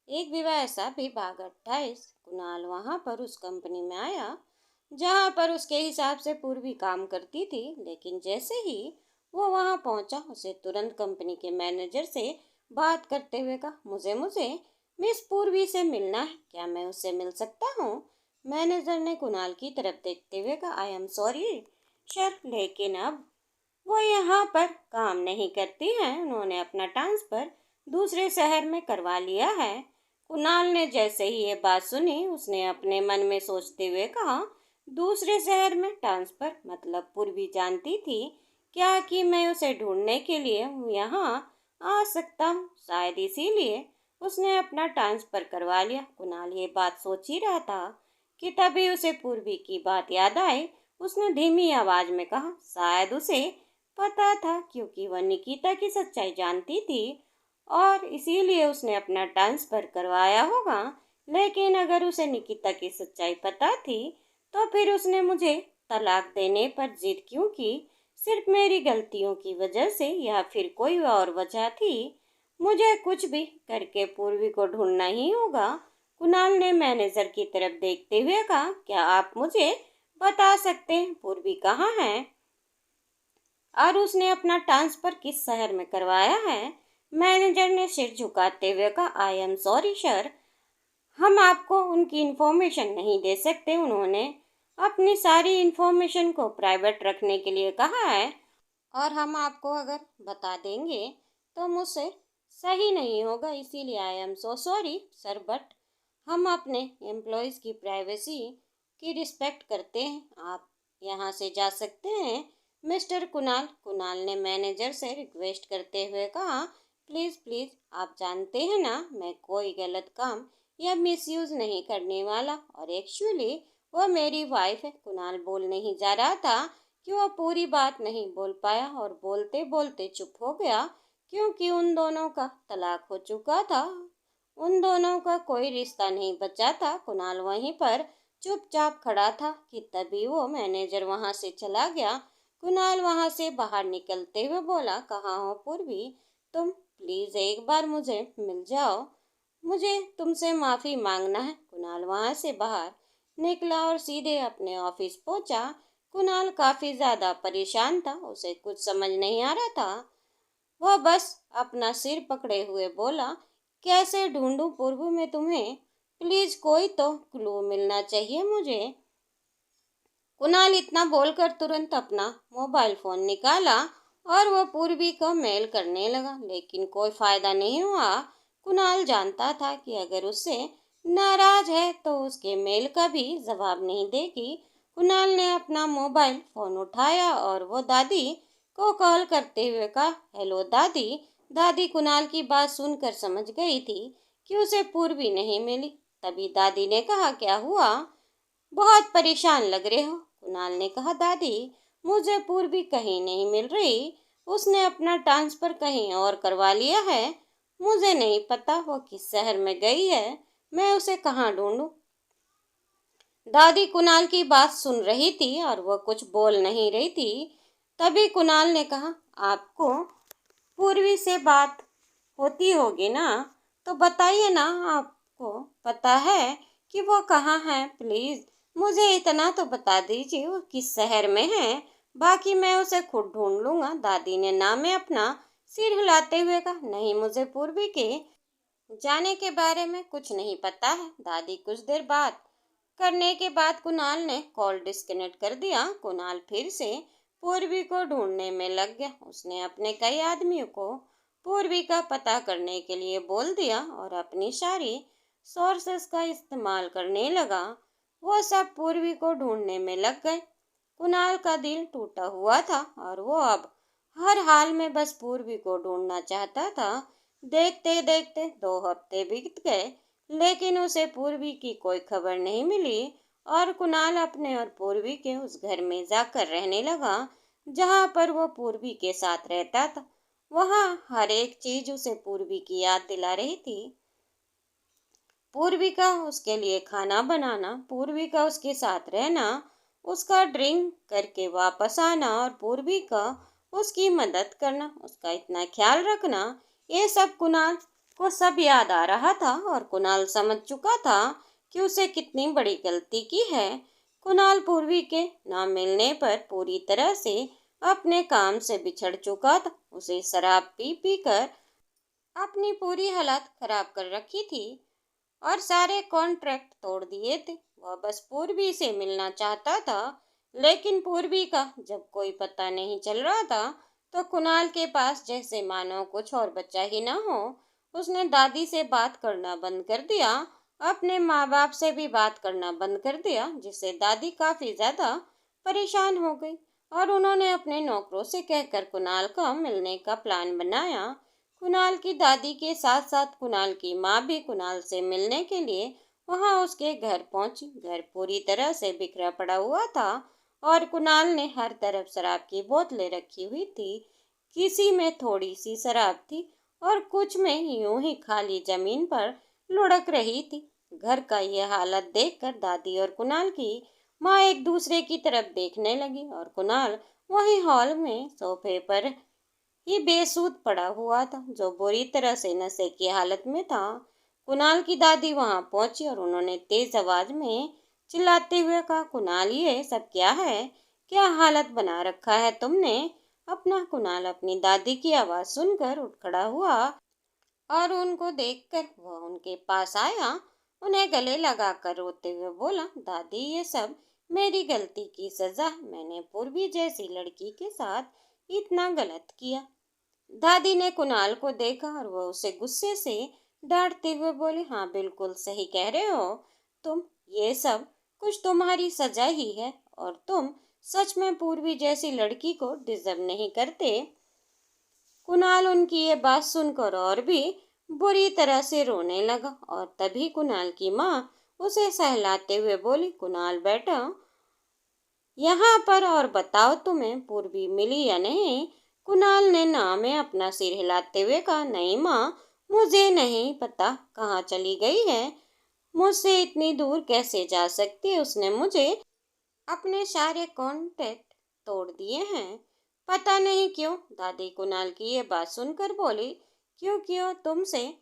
एक विवाह ऐसा विभाग 28 कुणाल वहां पर उस कंपनी में आया जहां पर उसके हिसाब से पूर्वी काम करती थी। लेकिन जैसे ही वो वहां पहुंचा उसे तुरंत कंपनी के मैनेजर से बात करते हुए कहा, मुझे मुझे मिस पूर्वी से मिलना है, क्या मैं उससे मिल सकता हूँ? मैनेजर ने कुणाल की तरफ देखते हुए कहा, आई एम सॉरी सर, लेकिन अब वो यहाँ पर काम नहीं करती हैं। उन्होंने अपना ट्रांसफर दूसरे शहर में करवा लिया है। कुणाल ने जैसे ही ये बात सुनी उसने अपने मन में सोचते हुए कहा, दूसरे शहर में ट्रांसफर मतलब पूर्वी जानती थी क्या कि मैं उसे ढूंढने के लिए यहाँ आ सकता हूँ? शायद इसीलिए उसने अपना ट्रांसफर करवा लिया। कुणाल ये बात सोच ही रहा था कि तभी उसे पूर्वी की बात याद आई। उसने धीमी आवाज में कहा, शायद उसे पता था क्योंकि वह निकिता की सच्चाई जानती थी और इसीलिए उसने अपना ट्रांसफर करवाया होगा। लेकिन अगर उसे निकिता की सच्चाई पता थी तो फिर उसने मुझे तलाक देने पर जिद क्यों की? सिर्फ मेरी गलतियों की वजह से या फिर कोई और वजह थी? मुझे कुछ भी करके पूर्वी को ढूंढना ही होगा। कुणाल ने मैनेजर की तरफ देखते हुए कहा, क्या आप मुझे बता सकते हैं पूर्वी कहाँ है और उसने अपना ट्रांसफर किस शहर में करवाया है? मैनेजर ने सिर झुकाते हुए कहा, आई एम सॉरी सर, हम आपको उनकी इन्फॉर्मेशन नहीं दे सकते। उन्होंने अपनी सारी इन्फॉर्मेशन को प्राइवेट रखने के लिए कहा है और हम आपको अगर बता देंगे तो मुझसे सही नहीं होगा, इसीलिए I am so sorry sir, but हम अपने एम्प्लॉयज़ की प्राइवेसी की रिस्पेक्ट करते हैं। आप यहाँ से जा सकते हैं मिस्टर कुणाल। कुणाल ने मैनेजर से रिक्वेस्ट करते हुए कहा, प्लीज़ प्लीज़, आप जानते हैं ना मैं कोई गलत काम या मिसयूज़ नहीं करने वाला और एक्चुअली वो मेरी वाइफ है। कुणाल बोल नहीं जा रहा था कि वो पूरी बात नहीं बोल पाया और बोलते बोलते चुप हो गया क्योंकि उन दोनों का तलाक हो चुका था। उन दोनों का कोई रिश्ता नहीं बचा था। कुणाल वहीं पर चुपचाप खड़ा था कि तभी वो मैनेजर वहां से चला गया। कुणाल वहां से बाहर निकलते हुए बोला, कहाँ हो पूर्वी तुम? प्लीज एक बार मुझे मिल जाओ, मुझे तुमसे माफी मांगना है। कुणाल वहां से बाहर निकला और सीधे अपने ऑफिस पहुंचा। कुणाल काफी ज्यादा परेशान था, उसे कुछ समझ नहीं आ रहा था। वह बस अपना सिर पकड़े हुए बोला, कैसे ढूंढूं पूर्व में तुम्हें? प्लीज कोई तो क्लू मिलना चाहिए मुझे। कुणाल इतना बोलकर तुरंत अपना मोबाइल फोन निकाला और वह पूर्वी को मेल करने लगा, लेकिन कोई फायदा नहीं हुआ। कुणाल जानता था कि अगर उससे नाराज है तो उसके मेल का भी जवाब नहीं देगी। कुणाल ने अपना मोबाइल फोन उठाया और वो दादी को कॉल करते हुए कहा, हेलो दादी। दादी कुणाल की बात सुनकर समझ गई थी कि उसे पूर्वी नहीं मिली। तभी दादी ने कहा, क्या हुआ, बहुत परेशान लग रहे हो? कुणाल ने कहा, दादी मुझे पूर्वी कहीं नहीं मिल रही, उसने अपना ट्रांसफर कहीं और करवा लिया है। मुझे नहीं पता वो किस शहर में गई है, मैं उसे कहाँ ढूंढूं? दादी कुणाल की बात सुन रही थी और वह कुछ बोल नहीं रही थी। तभी कुणाल ने कहा, आपको पूर्वी से बात होती होगी ना, तो बताइए ना, आपको पता है कि वो कहाँ है? प्लीज मुझे इतना तो बता दीजिए वो किस शहर में है, बाकी मैं उसे खुद ढूंढ लूंगा। दादी ने ना में अपना सिर हिलाते हुए कहा, नहीं, मुझे पूर्वी के जाने के बारे में कुछ नहीं पता है। दादी कुछ देर बात करने के बाद कुणाल ने कॉल डिस्कनेक्ट कर दिया। कुणाल फिर से पूर्वी को ढूंढने में लग गया। उसने अपने कई आदमियों को पूर्वी का पता करने के लिए बोल दिया और अपनी सारी सोर्सेस का इस्तेमाल करने लगा। वो सब पूर्वी को ढूंढने में लग गए। कुणाल का दिल टूटा हुआ था और वो अब हर हाल में बस पूर्वी को ढूंढना चाहता था। देखते देखते 2 हफ्ते बीत गए लेकिन उसे पूर्वी की कोई खबर नहीं मिली और कुणाल अपने और पूर्वी के उस घर में जाकर रहने लगा जहाँ पर वो पूर्वी के साथ रहता था। वहाँ हर एक चीज उसे पूर्वी की याद दिला रही थी। पूर्वी का उसके लिए खाना बनाना, पूर्वी का उसके साथ रहना, उसका ड्रिंक करके वापस आना और पूर्वी का उसकी मदद करना, उसका इतना ख्याल रखना, ये सब कुणाल को सब याद आ रहा था और कुणाल समझ चुका था कि उसे कितनी बड़ी गलती की है। कुणाल पूर्वी के ना मिलने पर पूरी तरह से अपने काम से बिछड़ चुका था। उसे शराब पी पी कर अपनी पूरी हालत खराब कर रखी थी और सारे कॉन्ट्रैक्ट तोड़ दिए थे। वह बस पूर्वी से मिलना चाहता था, लेकिन पूर्वी का जब कोई पता नहीं चल रहा था तो कुणाल के पास जैसे मानो कुछ और बचा ही ना हो। उसने दादी से बात करना बंद कर दिया, अपने माँ बाप से भी बात करना बंद कर दिया, जिससे दादी काफी ज्यादा परेशान हो गई और उन्होंने अपने नौकरों से कहकर कुणाल का मिलने का प्लान बनाया। कुणाल की दादी के साथ साथ कुणाल की माँ भी कुणाल से मिलने के लिए वहां उसके घर पहुंची। घर पूरी तरह से बिखरा पड़ा हुआ था और कुणाल ने हर तरफ शराब की बोतलें रखी हुई थी। किसी में थोड़ी सी शराब थी और कुछ में यूं ही खाली जमीन पर लुढ़क रही थी। घर का यह हालत देखकर दादी और कुणाल की माँ एक दूसरे की तरफ देखने लगी और कुणाल वहीं हॉल में सोफे पर ही बेसुध पड़ा हुआ था, जो बुरी तरह से नशे की हालत में था। कुणाल की दादी वहां पहुंची और उन्होंने तेज आवाज में चिल्लाते हुए कहा, कुणाल ये सब क्या है? क्या हालत बना रखा है तुमने अपना? कुणाल अपनी दादी की आवाज सुनकर उठ खड़ा हुआ और उनको देखकर वह उनके पास आया। उन्हें गले लगाकर रोते हुए बोला, दादी ये सब मेरी गलती की सजा। मैंने पूर्वी जैसी लड़की के साथ इतना गलत किया। दादी ने कुणाल को देखा और वह उसे गुस्से से डांटते हुए बोली, हाँ बिल्कुल सही कह रहे हो तुम, ये सब कुछ तुम्हारी सजा ही है और तुम सच में पूर्वी जैसी लड़की को डिजर्व नहीं करते। कुणाल उनकी ये बात सुनकर और भी बुरी तरह से रोने लगा और तभी कुणाल की माँ उसे सहलाते हुए बोली, कुणाल बेटा यहाँ पर और बताओ तुम्हें पूर्वी मिली या नहीं? कुणाल ने ना में अपना सिर हिलाते हुए कहा, नहीं माँ, मुझे नहीं पता कहाँ चली गई है। मुझसे इतनी दूर कैसे जा सकती है? उसने मुझे अपने सारे कॉन्टैक्ट तोड़ दिए हैं। पता नहीं क्यों। दादी कुणाल की ये बात सुनकर बोली, क्योंकि वो तुमसे,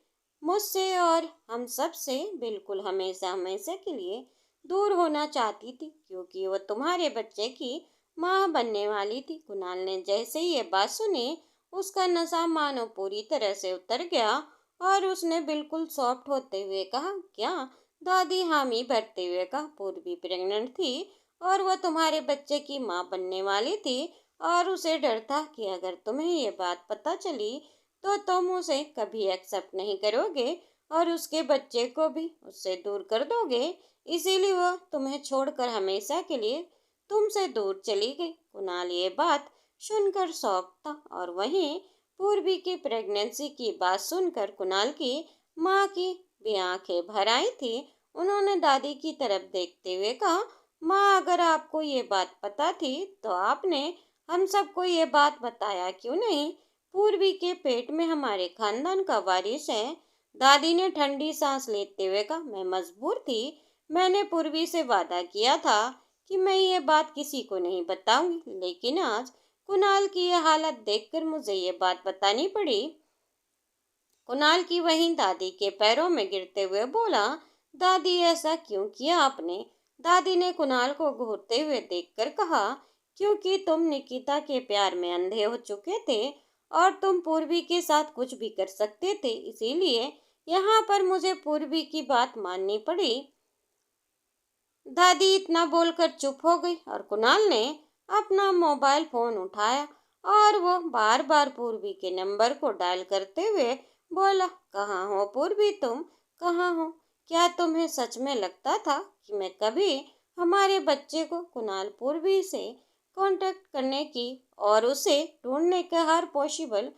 मुझसे और हम सब से बिल्कुल हमेशा हमेशा के लिए दूर होना चाहती थी, क्योंकि वो तुम्हारे बच्चे की माँ बनने वाली थी। कुणाल ने जैसे ही ये बात सुनी, उसका नशा मानो पूरी तरह से उतर गया और उसने बिल्कुल सॉफ्ट होते हुए कहा, क्या? दादी हामी भरते हुए कहा, पूर्वी प्रेग्नेंट थी और वह तुम्हारे बच्चे की माँ बनने वाली थी और उसे डर था कि अगर तुम्हें ये बात पता चली तो तुम उसे कभी एक्सेप्ट नहीं करोगे और उसके बच्चे को भी उससे दूर कर दोगे। इसीलिए वह तुम्हें छोड़कर हमेशा के लिए तुमसे दूर चली गई। कुणाल ये बात सुनकर शॉक था और वहीं पूर्वी की प्रेगनेंसी की बात सुनकर कुणाल की माँ की भी आंखें भर आई थी। उन्होंने दादी की तरफ देखते हुए कहा, माँ अगर आपको ये बात पता थी तो आपने हम सबको ये बात बताया क्यों नहीं? पूर्वी के पेट में हमारे खानदान का वारिस है। दादी ने ठंडी सांस लेते हुए कहा, मैं मजबूर थी। मैंने पूर्वी से वादा किया था कि मैं ये बात किसी को नहीं बताऊंगी, लेकिन आज कुणाल की यह हालत देखकर मुझे ये बात बतानी पड़ी। कुणाल की वहीं दादी के पैरों में गिरते हुए बोला, दादी ऐसा क्यों किया आपने? दादी ने कुणाल को घूरते हुए देखकर कहा, क्योंकि तुम निकिता के प्यार में अंधे हो चुके थे और तुम पूर्वी के साथ कुछ भी कर सकते थे, इसीलिए यहाँ पर मुझे पूर्वी की बात माननी पड़ी। दादी इतना बोलकर चुप हो गई और कुणाल ने अपना मोबाइल फोन उठाया और वो बार बार पूर्वी के नंबर को डायल करते हुए बोला, कहाँ हो पूर्वी, तुम कहाँ हो? क्या तुम्हें सच में लगता था कि मैं कभी हमारे बच्चे को? कुणाल पूर्वी से कांटेक्ट करने की और उसे ढूंढने का हर पॉसिबल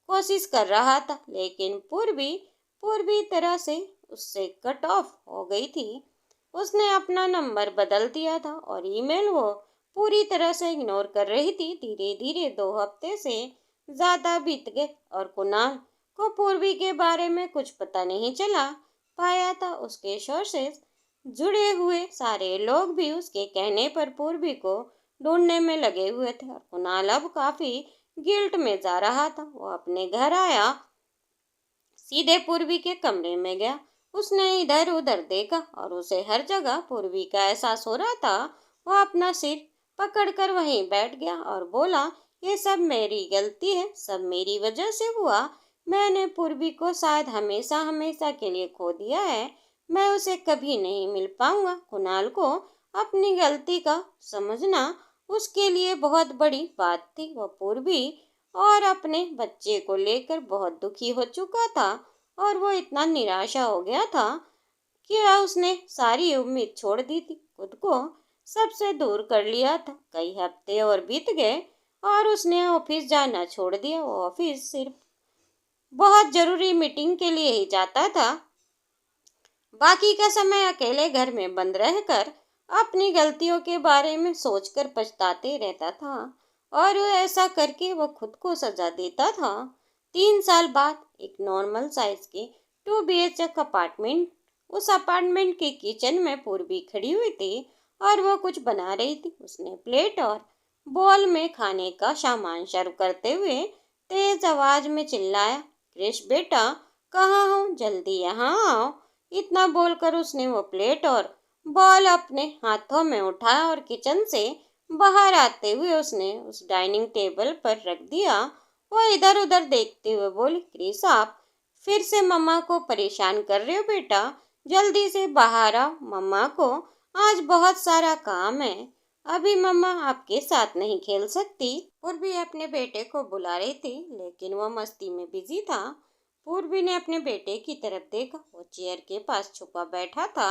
कोशिश कर रहा था, लेकिन पूर्वी पूर्वी तरह से उससे कट ऑफ हो गई थी। उसने अपना नंबर बदल दिया था और ईमेल वो पूरी तरह से इग्नोर कर रही थी। धीरे धीरे 2 हफ्ते से ज्यादा बीत गए और कुणाल को पूर्वी के बारे में कुछ पता नहीं चला पाया था। उसके सोर्सेस जुड़े हुए सारे लोग भी उसके कहने पर पूर्वी को ढूंढने में लगे हुए थे और कुणाल अब काफी गिल्ट में जा रहा था। वो अपने घर आया सीधे पूर्वी के कमरे में गया। उसने इधर उधर देखा और उसे हर जगह पूर्वी का एहसास हो रहा था। वो अपना सिर पकड़कर वहीं बैठ गया और बोला, ये सब मेरी गलती है, सब मेरी वजह से हुआ। मैंने पूर्वी को शायद हमेशा हमेशा के लिए खो दिया है। मैं उसे कभी नहीं मिल पाऊंगा। कुणाल को अपनी गलती का समझना उसके लिए बहुत बड़ी बात थी। वह पूर्वी और अपने बच्चे को लेकर बहुत दुखी हो चुका था और वो इतना निराशा हो गया था कि उसने सारी उम्मीद छोड़ दी थी, खुद को सबसे दूर कर लिया था। कई हफ्ते और बीत गए और उसने ऑफिस जाना छोड़ दिया। वो ऑफिस सिर्फ बहुत जरूरी मीटिंग के लिए ही जाता था। बाकी का समय अकेले घर में बंद रहकर अपनी गलतियों के बारे में सोचकर पछताते रहता था और ऐसा करके वह खुद को सजा देता था। 3 साल बाद एक नॉर्मल साइज के 2 BHK अपार्टमेंट, उस अपार्टमेंट के किचन में पूर्वी खड़ी हुई थी और वो कुछ बना रही थी। उसने प्लेट और बॉल में खाने का सामान सर्व करते हुए तेज आवाज में चिल्लाया, क्रिश बेटा, कहाँ हो, जल्दी यहाँ आओ। इतना बोलकर उसने वो प्लेट और बॉल अपने हाथों में उठाया और किचन से बाहर आते हुए उसने उस डाइनिंग टेबल पर रख दिया। वो इधर उधर देखते हुए बोली, क्रिस आप फिर से मम्मा को परेशान कर रहे हो बेटा, जल्दी से बाहर आओ। मम्मा को आज बहुत सारा काम है, अभी मम्मा आपके साथ नहीं खेल सकती। पूर्वी अपने बेटे को बुला रही थी लेकिन वह मस्ती में बिजी था। पूर्वी ने अपने बेटे की तरफ देखा। वो चेयर के पास छुपा बैठा था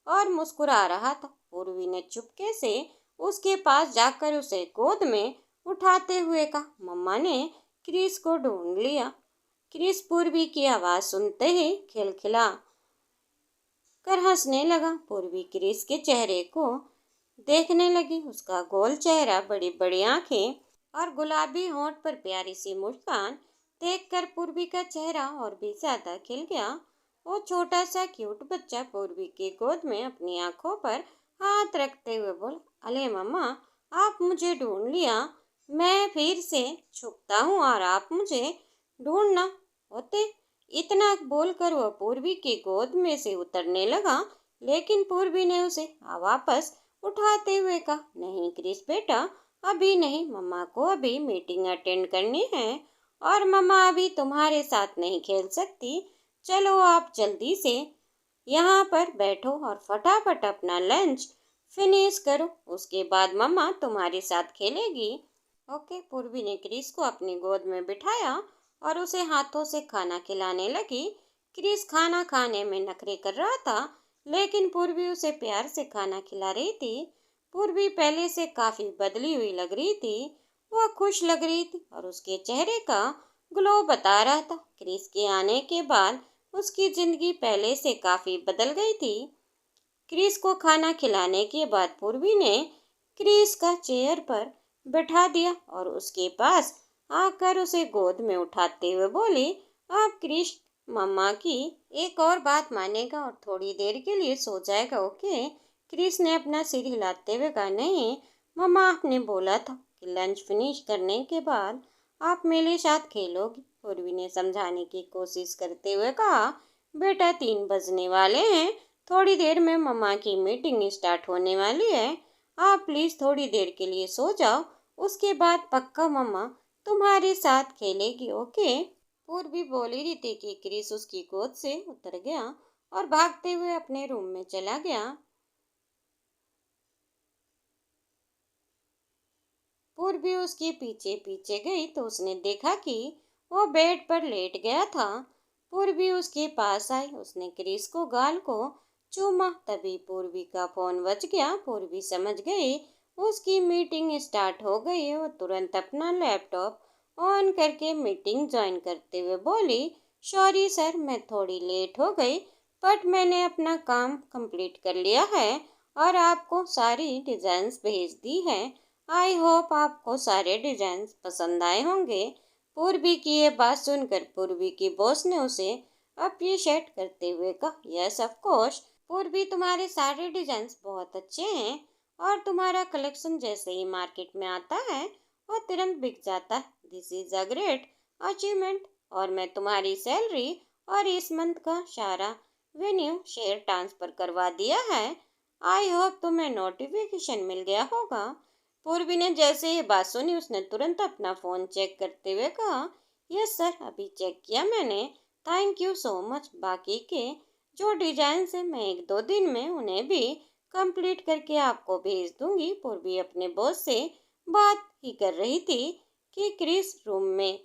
और मुस्कुरा रहा था। पूर्वी ने चुपके से उसके पास जाकर उसे गोद में उठाते हुए कहा, मम्मा ने क्रिस को ढूंढ लिया। क्रिस पूर्वी की आवाज सुनते ही खिलखिला कर हंसने लगा। पूर्वी क्रिस के चेहरे को देखने लगी। उसका गोल चेहरा, बड़ी बड़ी आंखें और गुलाबी होंठ पर प्यारी सी मुस्कान देखकर पूर्वी का चेहरा और भी ज्यादा खिल गया। वो छोटा सा क्यूट बच्चा पूर्वी की गोद में अपनी आंखों पर हाथ रखते हुए बोला, अले मम्मा, आप मुझे ढूंढ लिया। मैं फिर से छुपता हूँ और आप मुझे ढूंढना होते। इतना बोलकर वह पूर्वी की गोद में से उतरने लगा लेकिन पूर्वी ने उसे वापस उठाते हुए कहा, नहीं क्रिस बेटा, अभी नहीं, मम्मा को अभी मीटिंग अटेंड करनी है और मम्मा अभी तुम्हारे साथ नहीं खेल सकती। चलो आप जल्दी से यहाँ पर बैठो और फटाफट अपना लंच फिनिश करो, उसके बाद मम्मा तुम्हारे साथ खेलेगी। ओके, पूर्वी ने क्रिस को अपनी गोद में बिठाया और उसे हाथों से खाना खिलाने लगी। क्रिस खाना खाने में नखरे कर रहा था लेकिन पूर्वी उसे प्यार से खाना खिला रही थी। पूर्वी पहले से काफी बदली हुई लग रही थी। वह खुश लग रही थी और उसके चेहरे का ग्लो बता रहा था। क्रिस के आने के बाद उसकी जिंदगी पहले से काफी बदल गई थी। क्रिस को खाना खिलाने के बाद पूर्वी ने क्रिस का चेयर पर बैठा दिया और उसके पास आकर उसे गोद में उठाते हुए बोली, अब क्रिस मम्मा की एक और बात मानेगा और थोड़ी देर के लिए सो जाएगा, ओके। क्रिस ने अपना सिर हिलाते हुए कहा, नहीं मम्मा, आपने बोला था कि लंच फिनिश करने के बाद आप मेरे साथ खेलोगी। पूर्वी ने समझाने की कोशिश करते हुए कहा, बेटा 3 बजने वाले हैं, थोड़ी देर में मम्मा की मीटिंग स्टार्ट होने वाली है। आप प्लीज थोड़ी देर के लिए सो जाओ, उसके बाद पक्का मम्मा तुम्हारे साथ खेलेगी, ओके। पूर्वी बोली रही थी कि क्रिस उसकी गोद से उतर गया और भागते हुए अपने रूम में चला गया। पूर्वी उसके पीछे पीछे गई तो उसने देखा कि वो बेड पर लेट गया था। पूर्वी उसके पास आई, उसने क्रिस को गाल को चूमा। तभी पूर्वी का फोन बज गया। पूर्वी समझ गई उसकी मीटिंग स्टार्ट हो गई। वो तुरंत अपना लैपटॉप ऑन करके मीटिंग ज्वाइन करते हुए बोली, सॉरी सर, मैं थोड़ी लेट हो गई बट मैंने अपना काम कंप्लीट कर लिया है और आपको सारी डिजाइन्स भेज दी है। आई होप आपको सारे डिजाइन पसंद आए होंगे। पूर्वी की ये बात सुनकर पूर्वी की बॉस ने उसे अप्रिशिएट करते हुए कहा, यस ऑफ कोर्स पूर्वी, तुम्हारे सारे डिजाइन बहुत अच्छे हैं और तुम्हारा कलेक्शन जैसे ही मार्केट में आता है वो तुरंत बिक जाता है। This is a great achievement और मैं तुम्हारी सैलरी और इस मंथ का सारा वेन्यू शेयर ट्रांसफर करवा दिया है। आई होप तुम्हें नोटिफिकेशन मिल गया होगा। पूर्वी ने जैसे ये बात सुनी उसने तुरंत अपना फोन चेक करते हुए कहा, यस सर, अभी चेक किया मैंने। Thank you so much. बाकी के जो डिजाइन है मैं 1-2 दिन में उन्हें भी कंप्लीट करके आपको भेज दूंगी। पूर्वी अपने बॉस से बात ही कर रही थी कि क्रिस रूम में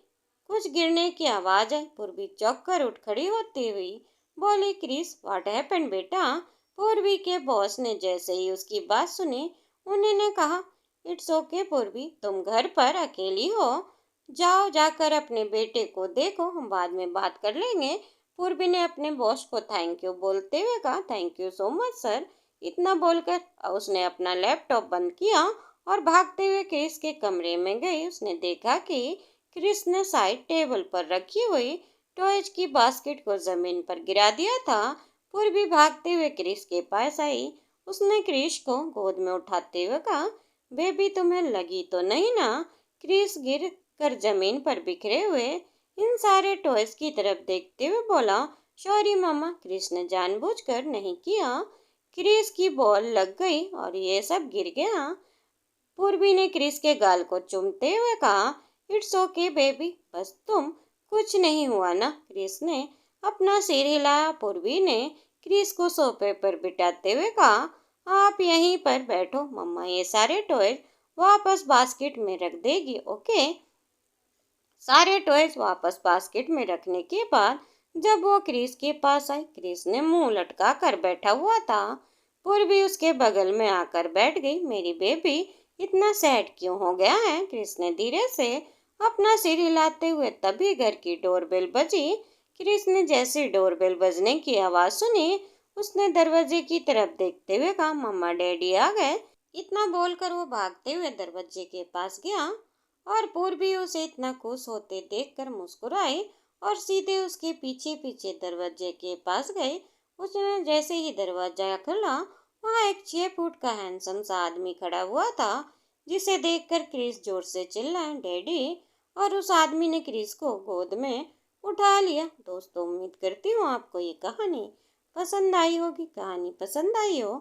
कुछ गिरने की आवाज आई। पूर्वी चौंक कर उठ खड़ी होती हुई बोली, क्रिस व्हाट हैपेंड बेटा। पूर्वी के बॉस ने जैसे ही उसकी बात सुनी उन्होंने कहा, इट्स ओके पूर्वी, तुम घर पर अकेली हो, जाओ जाकर अपने बेटे को देखो, हम बाद में बात कर लेंगे। पूर्वी ने अपने बॉस को थैंक यू बोलते हुए कहा, thank you so much sir. इतना बोलकर उसने अपना लैपटॉप बंद किया और भागते हुए क्रिस के कमरे में गई। उसने देखा कि क्रिस ने साइड टेबल पर रखी हुई टॉयज की बास्केट को जमीन पर गिरा दिया था। पूर्वी भागते हुए क्रिस के पास आई। उसने क्रिस को गोद में उठाते हुए कहा, बेबी तुम्हें लगी तो नहीं ना। क्रिस गिर कर जमीन पर बिखरे हुए इन सारे टॉयज की तरफ देखते हुए बोला, सॉरी मामा, क्रिस ने जानबूझकर नहीं किया। क्रिस की बॉल लग गई और ये सब गिर गया। पूर्वी ने क्रिस के गाल को चूमते हुए कहा, इट्स ओके बेबी, बस तुम कुछ नहीं हुआ ना। क्रिस ने अपना सिर हिलाया। पूर्वी ने क्रिस को सोफे पर बिठाते हुए कहा, आप यहीं पर बैठो, मम्मा ये सारे टॉयज वापस बास्केट में रख देगी, ओके। सारे टॉयज वापस बास्केट में रखने के बाद जब वो क्रिस के पास आई, क्रिस ने मुंह लटका कर बैठा हुआ था। पूर्वी उसके बगल में आकर बैठ गई। मेरी बेबी इतना सैड क्यों हो गया है? क्रिस ने धीरे से अपना सिर हिलाते हुए तभी घर की डोरबेल बजी। क्रिस ने जैसे डोरबेल बजने की आवाज सुनी उसने दरवाजे की तरफ देखते हुए कहा, मम्मा डैडी आ गए। इतना बोलकर वो भागते हुए दरवाजे के पास गया और पूर्वी उसे इतना खुश होते देखकर मुस्कुराई और सीधे उसके पीछे पीछे दरवाजे के पास गई। उसने जैसे ही दरवाजा खोला वहाँ एक 6 फुट का हैंडसम सा आदमी खड़ा हुआ था, जिसे देखकर क्रिस जोर से चिल्लाया, डैडी। और उस आदमी ने क्रिस को गोद में उठा लिया। दोस्तों, उम्मीद करती हूँ आपको ये कहानी पसंद आई होगी। कहानी पसंद आई हो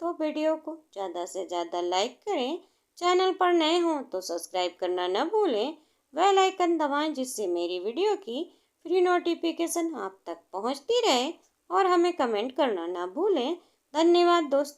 तो वीडियो को ज़्यादा से ज़्यादा लाइक करें। चैनल पर नए हों तो सब्सक्राइब करना न भूलें। बेल आइकन दबाएं जिससे मेरी वीडियो की फ्री नोटिफिकेशन आप तक पहुंचती रहे और हमें कमेंट करना ना भूलें। धन्यवाद दोस्तों।